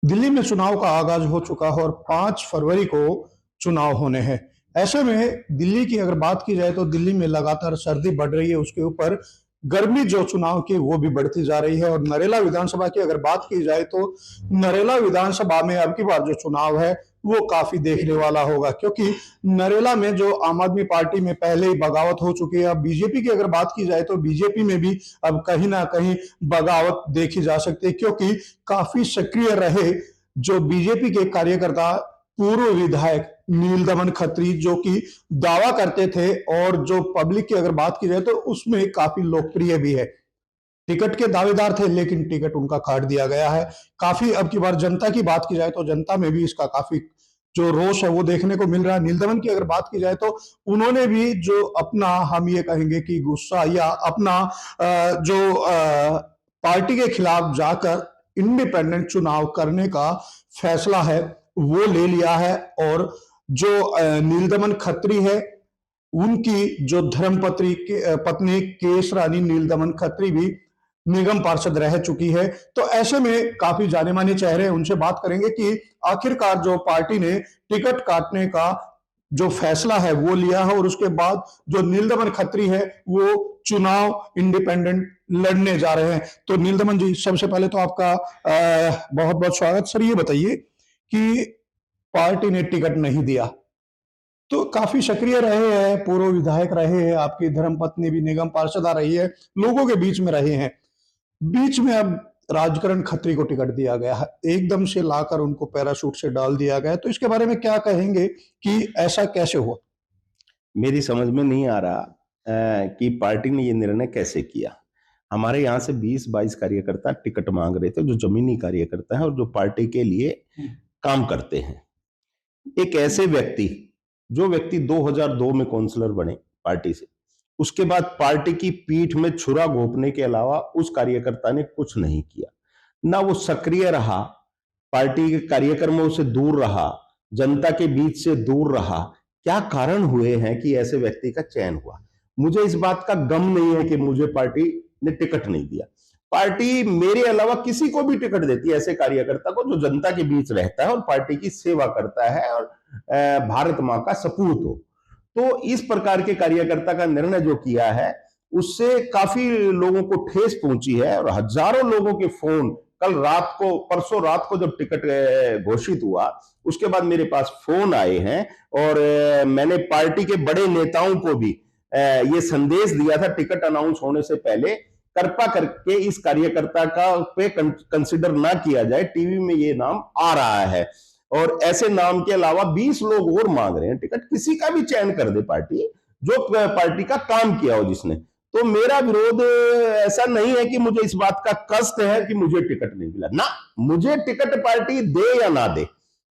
दिल्ली में चुनाव का आगाज हो चुका है और 5 फरवरी को चुनाव होने हैं। ऐसे में दिल्ली की अगर बात की जाए तो दिल्ली में लगातार सर्दी बढ़ रही है, उसके ऊपर गर्मी जो चुनाव की वो भी बढ़ती जा रही है। और नरेला विधानसभा की अगर बात की जाए तो नरेला विधानसभा में अब की बार जो चुनाव है वो काफी देखने वाला होगा, क्योंकि नरेला में जो आम आदमी पार्टी में पहले ही बगावत हो चुकी है। अब बीजेपी की अगर बात की जाए तो बीजेपी में भी अब कहीं ना कहीं बगावत देखी जा सकती है, क्योंकि काफी सक्रिय रहे जो बीजेपी के कार्यकर्ता पूर्व विधायक नीलदमन खत्री, जो कि दावा करते थे और जो पब्लिक की अगर बात की जाए तो उसमें काफी लोकप्रिय भी है। टिकट के दावेदार थे लेकिन टिकट उनका काट दिया गया है। काफी अब की बार जनता की बात की जाए तो जनता में भी इसका काफी जो रोष है वो देखने को मिल रहा है। नीलदमन की अगर बात की जाए तो उन्होंने भी जो अपना, हम ये कहेंगे कि गुस्सा या अपना जो पार्टी के खिलाफ जाकर इंडिपेंडेंट चुनाव करने का फैसला है वो ले लिया है। और जो नीलदमन खत्री है उनकी जो धर्मपत्नी पत्नी केश रानी नीलदमन खत्री भी निगम पार्षद रह चुकी है। तो ऐसे में काफी जाने माने चेहरे हैं, उनसे बात करेंगे कि आखिरकार जो पार्टी ने टिकट काटने का जो फैसला है वो लिया है और उसके बाद जो नीलदमन खत्री है वो चुनाव इंडिपेंडेंट लड़ने जा रहे हैं। तो नीलदमन जी, सबसे पहले तो आपका बहुत बहुत स्वागत। सर ये बताइए कि पार्टी ने टिकट नहीं दिया तो काफी सक्रिय रहे हैं, पूर्व विधायक रहे हैं, आपकी धर्मपत्नी भी निगम पार्षद रही है, लोगों के बीच में रहे हैं। बीच में अब राजकरण खत्री को टिकट दिया गया है, एकदम से लाकर उनको पैराशूट से डाल दिया गया है। तो इसके बारे में क्या कहेंगे कि ऐसा कैसे हुआ? मेरी समझ में नहीं आ रहा कि पार्टी ने ये निर्णय कैसे किया। हमारे यहाँ से 20-22 कार्यकर्ता टिकट मांग रहे थे, जो जमीनी कार्यकर्ता हैं और जो पार्टी के लिए काम करते हैं। एक ऐसे व्यक्ति, जो व्यक्ति 2002 में काउंसलर बने पार्टी से, उसके बाद पार्टी की पीठ में छुरा घोंपने के अलावा उस कार्यकर्ता ने कुछ नहीं किया। ना वो सक्रिय रहा, पार्टी के कार्यक्रमों से दूर रहा, जनता के बीच से दूर रहा। क्या कारण हुए हैं कि ऐसे व्यक्ति का चयन हुआ? मुझे इस बात का गम नहीं है कि मुझे पार्टी ने टिकट नहीं दिया। पार्टी मेरे अलावा किसी को भी टिकट देती है, ऐसे कार्यकर्ता को जो जनता के बीच रहता है और पार्टी की सेवा करता है और भारत मां का सपूत हो। तो इस प्रकार के कार्यकर्ता का निर्णय जो किया है उससे काफी लोगों को ठेस पहुंची है और हजारों लोगों के फोन कल रात को, परसों रात को जब टिकट घोषित हुआ उसके बाद मेरे पास फोन आए हैं और मैंने पार्टी के बड़े नेताओं को भी ये संदेश दिया था टिकट अनाउंस होने से पहले, कृपा करके इस कार्यकर्ता का पे कंसिडर ना किया जाए, टीवी में ये नाम आ रहा है। और ऐसे नाम के अलावा 20 लोग और मांग रहे हैं टिकट। किसी का भी चयन कर दे पार्टी, जो पार्टी का काम किया हो जिसने। तो मेरा विरोध ऐसा नहीं है कि मुझे इस बात का कष्ट है कि मुझे टिकट नहीं मिला ना, मुझे टिकट पार्टी दे या ना दे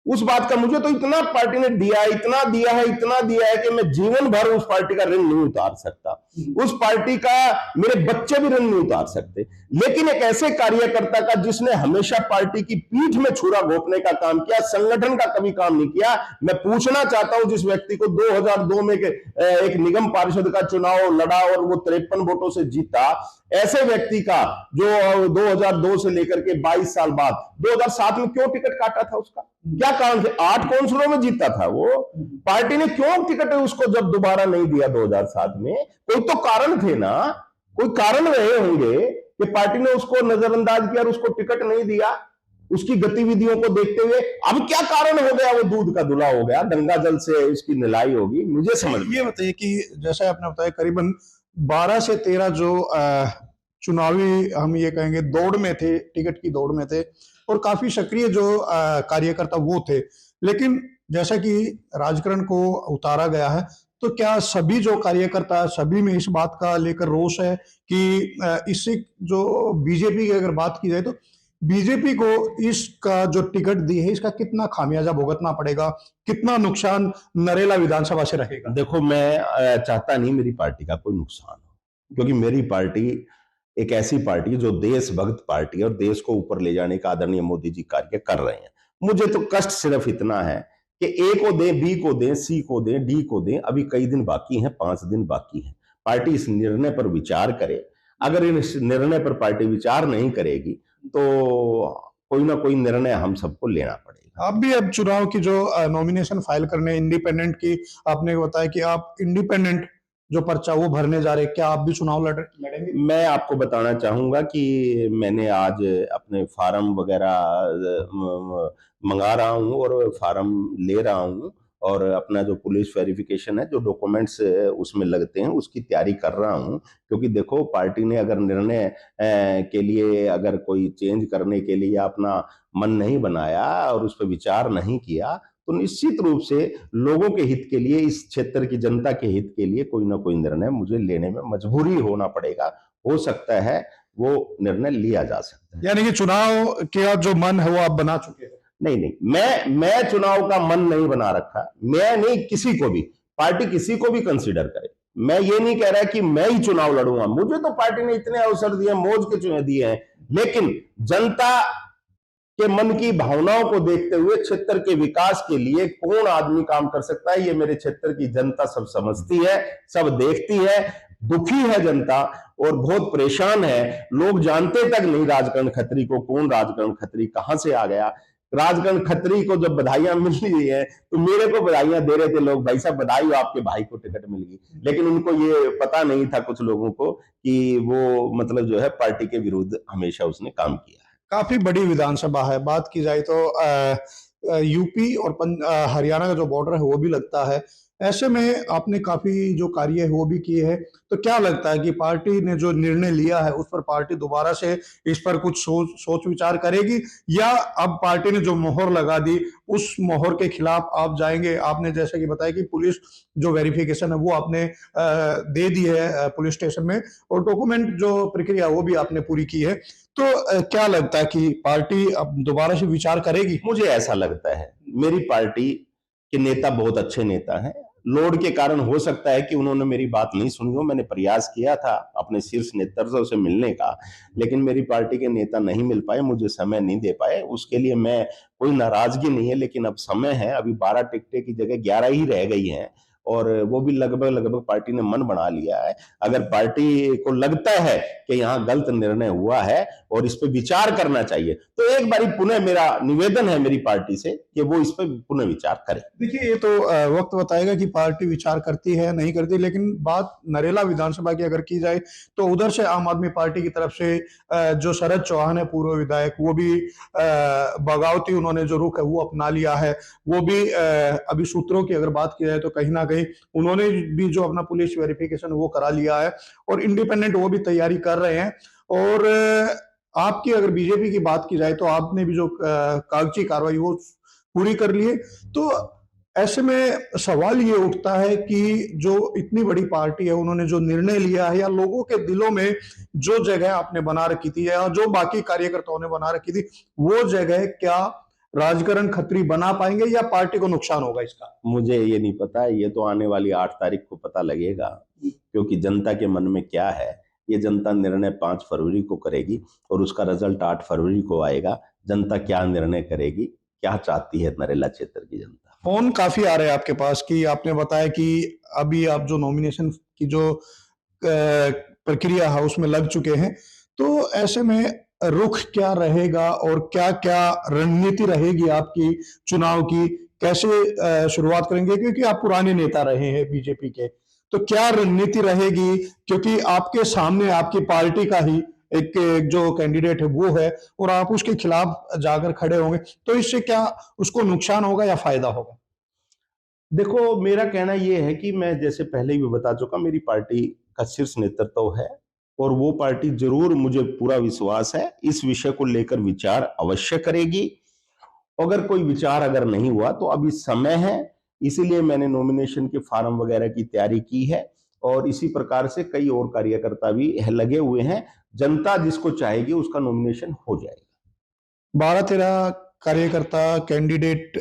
उस बात का, मुझे तो इतना पार्टी ने दिया, इतना दिया है, इतना दिया है कि मैं जीवन भर उस पार्टी का ऋण नहीं उतार सकता। उस पार्टी का मेरे बच्चे भी ऋण नहीं उतार सकते। लेकिन एक ऐसे कार्यकर्ता का जिसने हमेशा पार्टी की पीठ में छुरा घोंपने का काम किया, संगठन का कभी काम नहीं किया, मैं पूछना चाहता हूं जिस व्यक्ति को 2002 में एक निगम पार्षद का चुनाव लड़ा और वो 53 वोटों से जीता, ऐसे व्यक्ति का जो 2002 से लेकर के 22 साल बाद 2007 में क्यों टिकट काटा था, उसका क्या कारण थे? 8 काउंसिलों में जीता था वो, पार्टी ने क्यों टिकट उसको जब दोबारा नहीं दिया 2007 में? कोई तो कारण थे ना, कोई कारण रहे होंगे कि पार्टी ने उसको नजरअंदाज किया और उसको टिकट नहीं दिया उसकी गतिविधियों को देखते हुए। अब क्या कारण हो गया? वो दूध का धुला हो गया, गंगा जल से उसकी निलाई होगी, मुझे समझ। ये बताइए कि जैसे आपने बताया करीबन 12 से 13 जो चुनावी, हम ये कहेंगे, दौड़ में थे, टिकट की दौड़ में थे और काफी सक्रिय जो कार्यकर्ता वो थे, लेकिन जैसा कि राजकरण को उतारा गया है तो क्या सभी जो कार्यकर्ता, सभी में इस बात का लेकर रोष है कि इससे जो बीजेपी की अगर बात की जाए तो बीजेपी को इसका जो टिकट दी है इसका कितना खामियाजा भुगतना पड़ेगा, कितना नुकसान नरेला विधानसभा से रहेगा? देखो, मैं चाहता नहीं मेरी पार्टी का कोई नुकसान हो, क्योंकि मेरी पार्टी एक ऐसी पार्टी है जो देशभक्त पार्टी है और देश को ऊपर ले जाने का आदरणीय मोदी जी कार्य कर रहे हैं। मुझे तो कष्ट सिर्फ इतना है कि ए को दें, बी को दें, सी को दें, डी को दें, अभी कई दिन बाकी हैं, 5 दिन बाकी हैं। पार्टी इस निर्णय पर विचार करे। अगर इस निर्णय पर पार्टी विचार नहीं करेगी तो कोई ना कोई निर्णय हम सबको लेना पड़ेगा। आप भी अब चुनाव की जो नॉमिनेशन फाइल करने इंडिपेंडेंट की, आपने बताया कि आप इंडिपेंडेंट जो पर्चा वो भरने जा रहे हैं, क्या आप भी चुनाव लड़ेंगे? मैं आपको बताना चाहूंगा कि मैंने आज अपने फार्म वगैरह मंगा रहा हूं और फार्म ले रहा हूं और अपना जो पुलिस वेरिफिकेशन है, जो डॉक्यूमेंट्स उसमें लगते हैं, उसकी तैयारी कर रहा हूं। क्योंकि देखो, पार्टी ने अगर निर्णय के लिए अगर कोई चेंज करने के लिए अपना मन नहीं बनाया और उस पर विचार नहीं किया, तो निश्चित रूप से लोगों के हित के लिए, इस क्षेत्र की जनता के हित के लिए कोई ना कोई निर्णय मुझे लेने में मजबूरी होना पड़ेगा। हो सकता है वो निर्णय लिया जा सकता है। यानी कि चुनाव का जो मन है वो आप बना चुके हैं? नहीं नहीं, मैं चुनाव का मन नहीं बना रखा। मैं नहीं, किसी को भी, पार्टी किसी को भी कंसीडर करे। मैं ये नहीं कह रहा कि मैं ही चुनाव लड़ूंगा। मुझे तो पार्टी ने इतने अवसर दिए, मौज के चुनाव दिए हैं, लेकिन जनता के मन की भावनाओं को देखते हुए क्षेत्र के विकास के लिए कौन आदमी काम कर सकता है, ये मेरे क्षेत्र की जनता सब समझती है, सब देखती है। दुखी है जनता और बहुत परेशान है। लोग जानते तक नहीं राजकरण खत्री को, कौन राजकरण खत्री कहां से आ गया। राजकरण खत्री को जब बधाइयां मिल रही है तो मेरे को बधाइयां दे रहे थे लोग, भाई साहब बधाई हो, आपके भाई को टिकट मिल गई। लेकिन उनको ये पता नहीं था, कुछ लोगों को, कि वो मतलब जो है पार्टी के विरुद्ध हमेशा उसने काम किया। काफी बड़ी विधानसभा है। बात की जाए तो यूपी और हरियाणा का जो बॉर्डर है वो भी लगता है। ऐसे में आपने काफी जो कार्य है वो भी किए हैं। तो क्या लगता है कि पार्टी ने जो निर्णय लिया है उस पर पार्टी दोबारा से इस पर कुछ सोच विचार करेगी, या अब पार्टी ने जो मोहर लगा दी उस मोहर के खिलाफ आप जाएंगे? आपने जैसे कि बताया कि पुलिस जो वेरिफिकेशन है वो आपने दे दी है पुलिस स्टेशन में, और डॉक्यूमेंट जो प्रक्रिया वो भी आपने पूरी की है। तो क्या लगता है कि पार्टी अब दोबारा से विचार करेगी? मुझे ऐसा लगता है, मेरी पार्टी के नेता बहुत अच्छे नेता हैं। लोड के कारण हो सकता है कि उन्होंने मेरी बात नहीं सुनी हो। मैंने प्रयास किया था अपने शीर्ष नेतृत्व से मिलने का, लेकिन मेरी पार्टी के नेता नहीं मिल पाए, मुझे समय नहीं दे पाए। उसके लिए मैं, कोई नाराजगी नहीं है, लेकिन अब समय है। अभी 12 टिकटें की जगह 11 ही रह गई हैं और वो भी लगभग लगभग पार्टी ने मन बना लिया है। अगर पार्टी को लगता है कि यहाँ गलत निर्णय हुआ है और इस पर विचार करना चाहिए, तो एक बारी पुनः मेरा निवेदन है मेरी पार्टी से कि वो इस पर पुनः विचार करे। देखिए, ये तो वक्त बताएगा कि पार्टी विचार करती है नहीं करती, लेकिन बात नरेला विधानसभा की अगर की जाए तो उधर से आम आदमी पार्टी की तरफ से जो शरद चौहान है पूर्व विधायक, वो भी बगावती उन्होंने जो रुख है वो अपना लिया है। वो भी अभी सूत्रों की अगर बात की जाए तो कहीं ना कहीं उन्होंने भी जो अपना पुलिस वेरिफिकेशन वो करा लिया है और इंडिपेंडेंट वो भी तैयारी कर रहे हैं। और आपकी अगर बीजेपी की बात की जाए तो आपने भी जो कागजी कार्रवाई वो पूरी कर ली है। तो ऐसे में सवाल ये उठता है कि जो इतनी बड़ी पार्टी है उन्होंने जो निर्णय लिया है, या लोगों के दिलों में जो जगह आपने बना रखी थी या जो बाकी कार्यकर्ताओं ने बना रखी थी, वो जगह क्या राजकरण खत्री बना पाएंगे या पार्टी को नुकसान होगा इसका? मुझे ये नहीं पता, ये तो आने वाली 8 तारीख को पता लगेगा, क्योंकि जनता के मन में क्या है ये जनता निर्णय 5 फरवरी को करेगी और उसका रिजल्ट 8 फरवरी को आएगा। जनता क्या निर्णय करेगी, क्या चाहती है नरेला क्षेत्र की जनता। फोन काफी आ रहे हैं आपके पास कि आपने बताया कि अभी आप जो नॉमिनेशन की जो प्रक्रिया है उसमें लग चुके हैं। तो ऐसे में रुख क्या रहेगा और क्या क्या रणनीति रहेगी आपकी चुनाव की? कैसे शुरुआत करेंगे, क्योंकि आप पुराने नेता रहे हैं बीजेपी के, तो क्या रणनीति रहेगी? क्योंकि आपके सामने आपकी पार्टी का ही एक जो कैंडिडेट है वो है और आप उसके खिलाफ जाकर खड़े होंगे, तो इससे क्या उसको नुकसान होगा या फायदा होगा? देखो, मेरा कहना यह है कि मैं जैसे पहले भी बता चुका, मेरी पार्टी का शीर्ष नेतृत्व है और वो पार्टी जरूर, मुझे पूरा विश्वास है, इस विषय को लेकर विचार अवश्य करेगी। अगर कोई विचार अगर नहीं हुआ तो अभी समय है, इसीलिए मैंने नॉमिनेशन के फॉर्म वगैरह की तैयारी की है और इसी प्रकार से कई और कार्यकर्ता भी लगे हुए हैं। जनता जिसको चाहेगी उसका नॉमिनेशन हो जाएगा। 12-13 कार्यकर्ता कैंडिडेट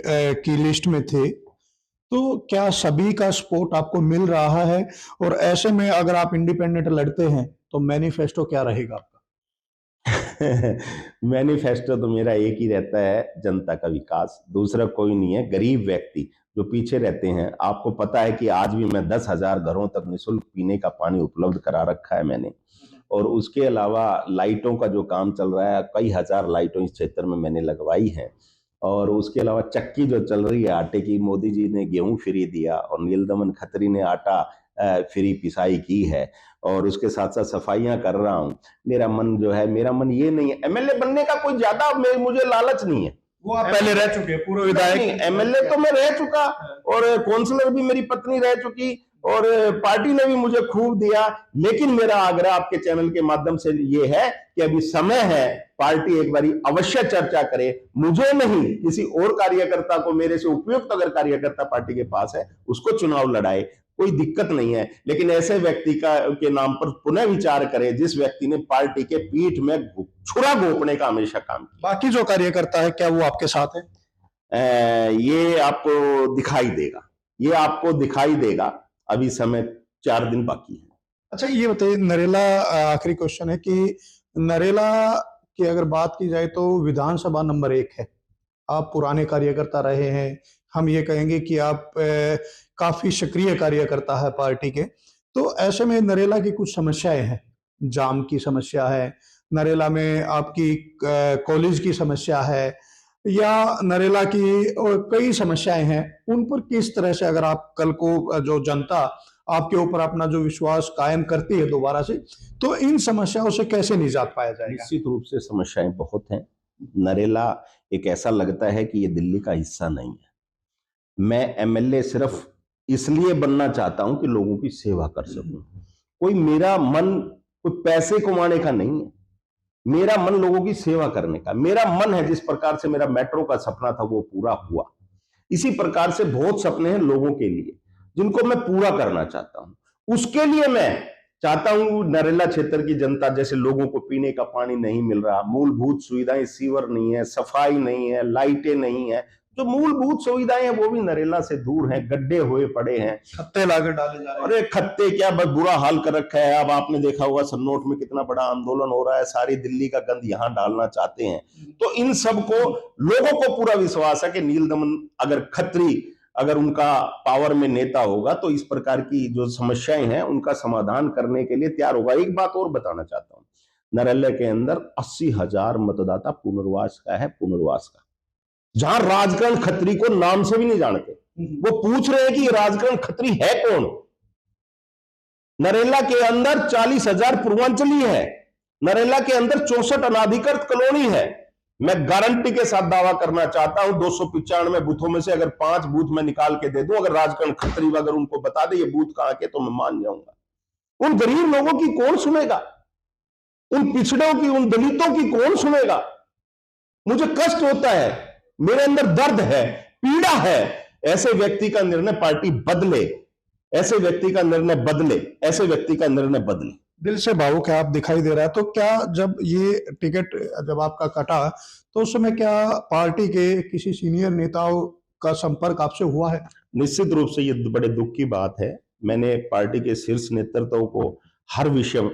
की लिस्ट में थे, तो क्या सभी का सपोर्ट आपको मिल रहा है? और ऐसे में अगर आप इंडिपेंडेंट लड़ते हैं तो मैनिफेस्टो क्या रहेगा आपका? मैनिफेस्टो तो मेरा एक ही रहता है, जनता का विकास, दूसरा कोई नहीं है। गरीब व्यक्ति जो पीछे रहते हैं, आपको पता है कि आज भी मैं 10,000 घरों तक निःशुल्क पीने का पानी उपलब्ध करा रखा है मैंने। और उसके अलावा लाइटों का जो काम चल रहा है, कई हजार लाइटों इस क्षेत्र में मैंने लगवाई है। और उसके अलावा चक्की जो चल रही है आटे की, मोदी जी ने गेहूं फ्री दिया और नीलदमन खत्री ने आटा फ्री पिसाई की है। और उसके साथ साथ सफाइयां कर रहा हूं। मेरा मन जो है, मेरा मन ये नहीं है, एमएलए बनने का कोई ज्यादा मुझे लालच नहीं है। वो आप पहले रह चुके हैं, पूर्व विधायक। एमएलए तो मैं रह चुका और काउंसलर भी मेरी पत्नी रह चुकी और पार्टी ने भी मुझे खूब दिया। लेकिन मेरा आग्रह आपके चैनल के माध्यम से ये है कि अभी समय है, पार्टी एक बारी अवश्य चर्चा करे। मुझे नहीं, किसी और कार्यकर्ता को, मेरे से उपयुक्त अगर कार्यकर्ता पार्टी के पास है, उसको चुनाव लड़ाए, कोई दिक्कत नहीं है। लेकिन ऐसे व्यक्ति के नाम पर पुनः विचार करें जिस व्यक्ति ने पार्टी के पीठ में छुरा घोंपने का हमेशा काम किया। बाकी जो कार्यकर्ता है, क्या वो आपके साथ है? ये आपको दिखाई देगा, ये आपको दिखाई देगा। अभी समय 4 दिन बाकी है। अच्छा, ये बताइए नरेला, आखिरी क्वेश्चन है कि नरेला की अगर बात की जाए तो विधानसभा नंबर 1 है। आप पुराने कार्यकर्ता रहे हैं, हम ये कहेंगे कि आप काफी सक्रिय कार्यकर्ता है पार्टी के। तो ऐसे में नरेला की कुछ समस्याएं हैं, जाम की समस्या है, नरेला में आपकी कॉलेज की समस्या है, या नरेला की और कई समस्याएं हैं। उन पर किस तरह से, अगर आप कल को जो जनता आपके ऊपर अपना जो विश्वास कायम करती है दोबारा से, तो इन समस्याओं से कैसे निजात पाया जाएगा? निश्चित रूप से समस्याएं बहुत हैं। नरेला एक ऐसा लगता है कि ये दिल्ली का हिस्सा नहीं है। मैं एमएलए सिर्फ इसलिए बनना चाहता हूं कि लोगों की सेवा कर सकूं। कोई मेरा मन कोई पैसे कमाने का नहीं है, मेरा मन लोगों की सेवा करने का। मेरा मन है, जिस प्रकार से मेरा मेट्रो का सपना था वो पूरा हुआ, इसी प्रकार से बहुत सपने हैं लोगों के लिए जिनको मैं पूरा करना चाहता हूं। उसके लिए मैं चाहता हूं नरेला क्षेत्र की जनता, जैसे लोगों को पीने का पानी नहीं मिल रहा, मूलभूत सुविधाएं, सीवर नहीं है, सफाई नहीं है, लाइटें नहीं है, जो मूलभूत सुविधाएं हैं वो भी नरेला से दूर हैं, गड्ढे हुए पड़े हैं, खत्ते लाकर डाले जा रहे हैं। अरे खत्ते क्या, बस बुरा हाल कर रखा है। अब आपने देखा होगा सन्नोट में कितना बड़ा आंदोलन हो रहा है, सारी दिल्ली का गंद यहां डालना चाहते हैं। तो इन सबको लोगों को पूरा विश्वास है कि नीलदमन अगर खत्री, अगर उनका पावर में नेता होगा तो इस प्रकार की जो समस्याएं हैं उनका समाधान करने के लिए तैयार होगा। एक बात और बताना चाहता हूं, नरेला के अंदर 80,000 मतदाता पुनर्वास का है, पुनर्वास का, जहां राजकरण खत्री को नाम से भी नहीं जानते। वो पूछ रहे हैं कि राजकरण खत्री है कौन। नरेला के अंदर 40,000 पूर्वांचली है, नरेला के अंदर 64 अनाधिकृत कॉलोनी है। मैं गारंटी के साथ दावा करना चाहता हूं 295 बूथों में से अगर 5 बूथ में निकाल के दे दूं, अगर राजकरण खत्री अगर उनको बता दे ये बूथ कहां के, तो मैं मान जाऊंगा। उन गरीब लोगों की कौन सुनेगा, उन पिछड़ों की, उन दलितों की कौन सुनेगा। मुझे कष्ट होता है, मेरे अंदर दर्द है, पीड़ा है। ऐसे व्यक्ति का निर्णय पार्टी बदले, ऐसे व्यक्ति का निर्णय बदले, ऐसे व्यक्ति का निर्णय बदले। दिल से भावुक है आप, दिखाई दे रहा है। तो क्या जब ये टिकट जब आपका कटा तो उस समय क्या पार्टी के किसी सीनियर नेताओं का संपर्क आपसे हुआ है? निश्चित रूप से ये बड़े दुख की बात है। मैंने पार्टी के शीर्ष नेतृत्व को हर विषय